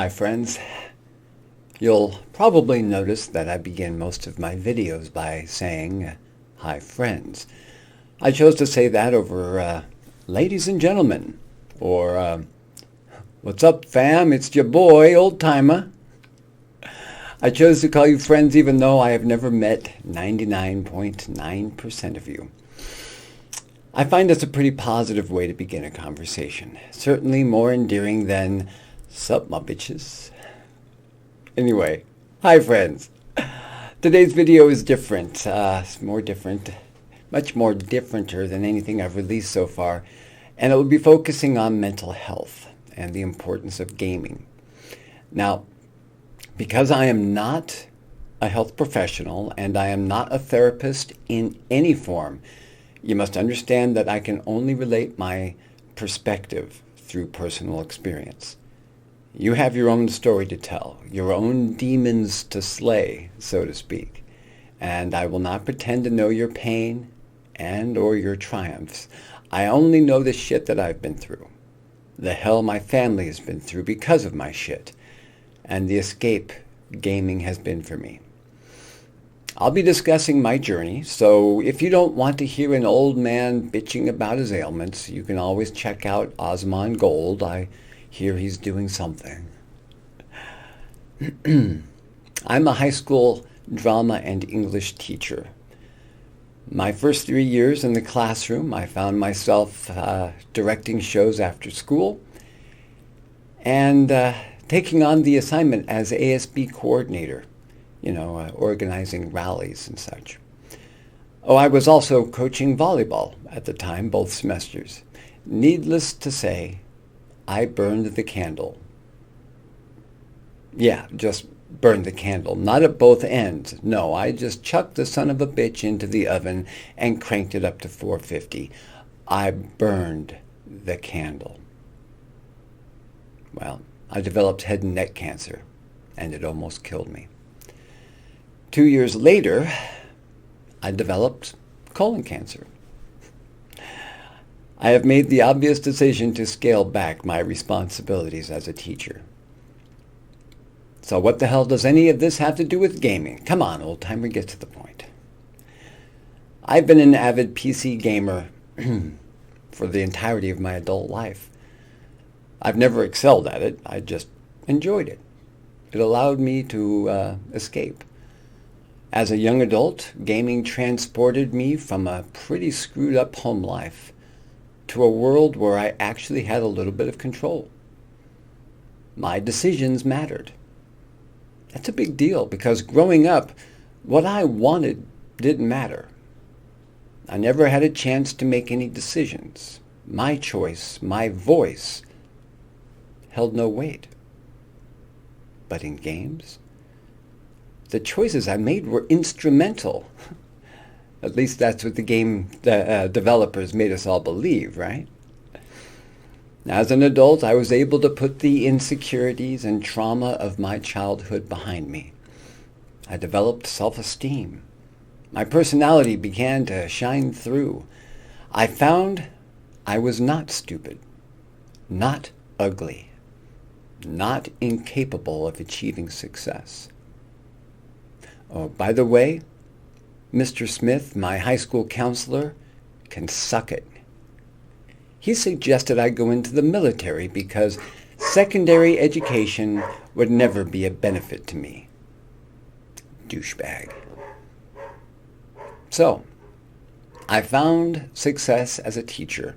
Hi friends. You'll probably notice that I begin most of my videos by saying, hi friends. I chose to say that over ladies and gentlemen, or what's up fam, it's your boy, old timer. I chose to call you friends even though I have never met 99.9% of you. I find this a pretty positive way to begin a conversation. Certainly more endearing than, sup my bitches. Anyway, hi friends. Today's video is different. It's more different, much more differenter than anything I've released so far. And it will be focusing on mental health and the importance of gaming. Now, because I am not a health professional and I am not a therapist in any form, you must understand that I can only relate my perspective through personal experience. You have your own story to tell, your own demons to slay, so to speak. And I will not pretend to know your pain and or your triumphs. I only know the shit that I've been through, the hell my family has been through because of my shit, and the escape gaming has been for me. I'll be discussing my journey, so if you don't want to hear an old man bitching about his ailments, you can always check out Osmond Gold. I hear he's doing something. I'm a high school drama and English teacher. My first 3 years in the classroom, I found myself directing shows after school and taking on the assignment as ASB coordinator, organizing rallies and such. Oh, I was also coaching volleyball at the time, both semesters. Needless to say, I burned the candle. Yeah, just burned the candle. Not at both ends. No, I just chucked the son of a bitch into the oven and cranked it up to 450. I burned the candle. Well, I developed head and neck cancer, and it almost killed me. 2 years later, I developed colon cancer. I have made the obvious decision to scale back my responsibilities as a teacher. So what the hell does any of this have to do with gaming? Come on, old timer, get to the point. I've been an avid PC gamer for the entirety of my adult life. I've never excelled at it. I just enjoyed it. It allowed me to escape. As a young adult, gaming transported me from a pretty screwed up home life to a world where I actually had a little bit of control. My decisions mattered. That's a big deal because growing up, what I wanted didn't matter. I never had a chance to make any decisions. My choice, my voice, held no weight. But in games, the choices I made were instrumental. At least that's what the game developers made us all believe, right? As an adult, I was able to put the insecurities and trauma of my childhood behind me. I developed self-esteem. My personality began to shine through. I found I was not stupid, not ugly, not incapable of achieving success. Oh, by the way, Mr. Smith, my high school counselor, can suck it. He suggested I go into the military because secondary education would never be a benefit to me. Douchebag. So, I found success as a teacher,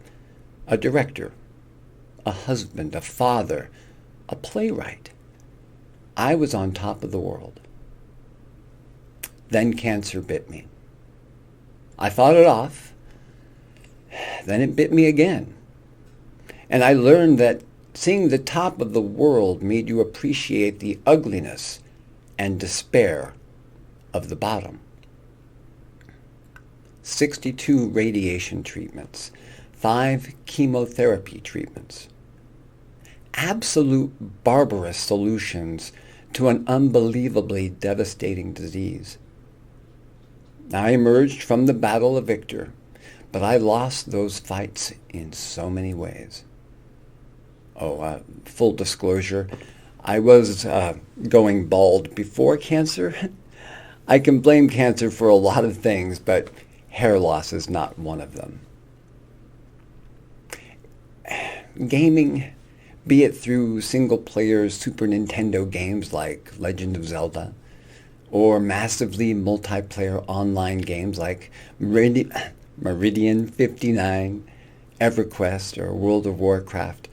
a director, a husband, a father, a playwright. I was on top of the world. Then cancer bit me. I fought it off. Then it bit me again. And I learned that seeing the top of the world made you appreciate the ugliness and despair of the bottom. 62 radiation treatments, 5 chemotherapy treatments. Absolute barbarous solutions to an unbelievably devastating disease. I emerged from the battle a victor, but I lost those fights in so many ways. Full disclosure, I was going bald before cancer. I can blame cancer for a lot of things, but hair loss is not one of them. Gaming, be it through single-player Super Nintendo games like Legend of Zelda, or massively multiplayer online games like Meridian 59, EverQuest, or World of Warcraft.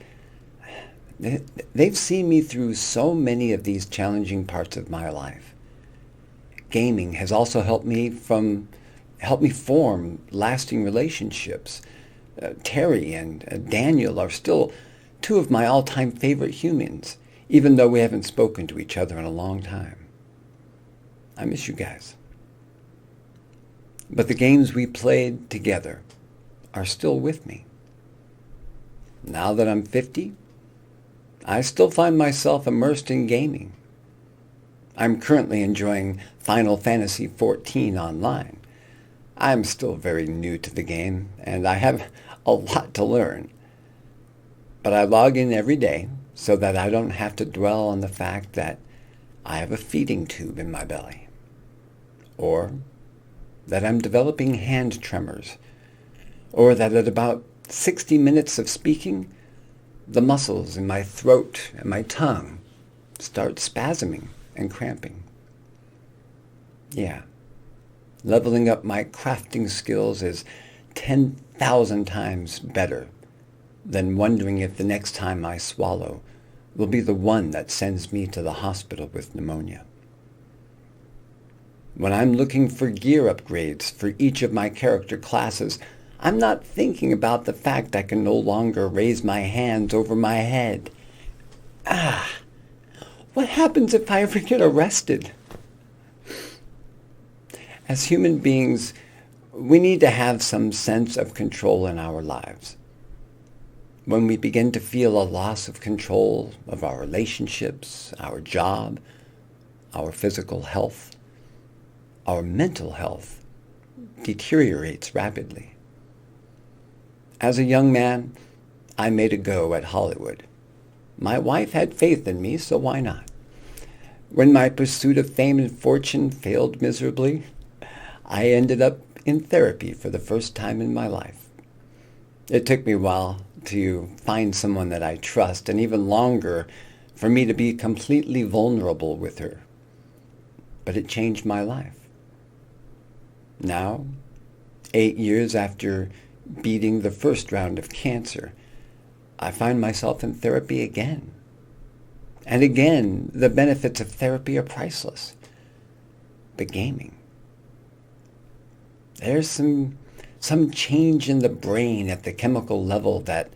They've seen me through so many of these challenging parts of my life. Gaming has also helped me form lasting relationships. Terry and Daniel are still two of my all-time favorite humans, even though we haven't spoken to each other in a long time. I miss you guys. But the games we played together are still with me. Now that I'm 50, I still find myself immersed in gaming. I'm currently enjoying Final Fantasy XIV online. I'm still very new to the game, and I have a lot to learn. But I log in every day so that I don't have to dwell on the fact that I have a feeding tube in my belly, or that I'm developing hand tremors, or that at about 60 minutes of speaking, the muscles in my throat and my tongue start spasming and cramping. Yeah, leveling up my crafting skills is 10,000 times better than wondering if the next time I swallow will be the one that sends me to the hospital with pneumonia. When I'm looking for gear upgrades for each of my character classes, I'm not thinking about the fact I can no longer raise my hands over my head. What happens if I ever get arrested? As human beings, we need to have some sense of control in our lives. When we begin to feel a loss of control of our relationships, our job, our physical health, our mental health deteriorates rapidly. As a young man, I made a go at Hollywood. My wife had faith in me, so why not? When my pursuit of fame and fortune failed miserably, I ended up in therapy for the first time in my life. It took me a while to find someone that I trust, and even longer for me to be completely vulnerable with her. But it changed my life. Now, 8 years after beating the first round of cancer, I find myself in therapy again. And again, the benefits of therapy are priceless. But gaming, there's some change in the brain at the chemical level that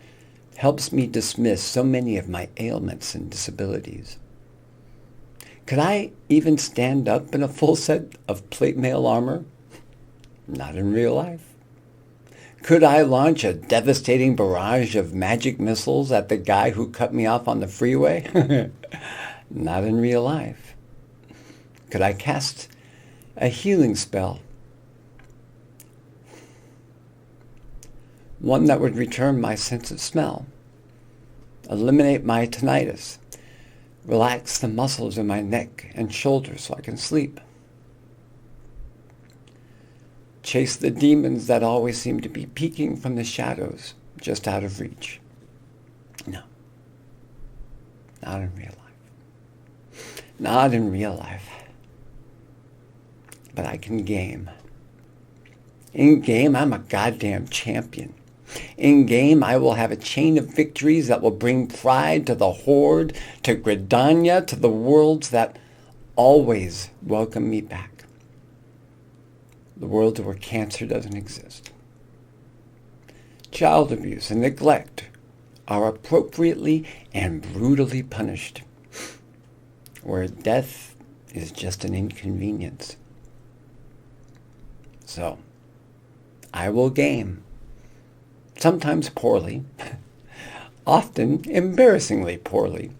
helps me dismiss so many of my ailments and disabilities. Could I even stand up in a full set of plate mail armor? Not in real life. Could I launch a devastating barrage of magic missiles at the guy who cut me off on the freeway? Not in real life. Could I cast a healing spell? One that would return my sense of smell, eliminate my tinnitus, relax the muscles in my neck and shoulders so I can sleep, chase the demons that always seem to be peeking from the shadows just out of reach. No, not in real life. Not in real life. But I can game. In game, I'm a goddamn champion. In game, I will have a chain of victories that will bring pride to the Horde, to Gridania, to the worlds that always welcome me back. The world where cancer doesn't exist. Child abuse and neglect are appropriately and brutally punished, where death is just an inconvenience. So, I will game. Sometimes poorly, often embarrassingly poorly,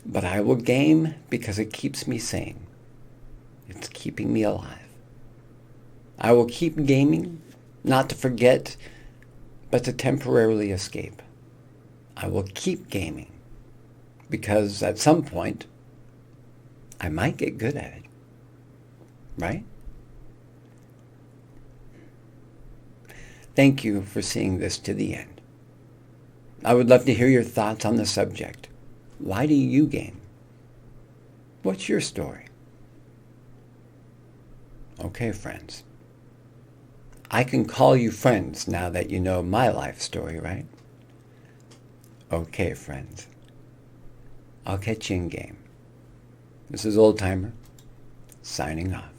but I will game because it keeps me sane. It's keeping me alive. I will keep gaming, not to forget, but to temporarily escape. I will keep gaming Because at some point, I might get good at it. Right? Thank you for seeing this to the end. I would love to hear your thoughts on the subject. Why do you game? What's your story? Okay, friends. I can call you friends now that you know my life story, right? Okay, friends. I'll catch you in game. This is Old Timer, signing off.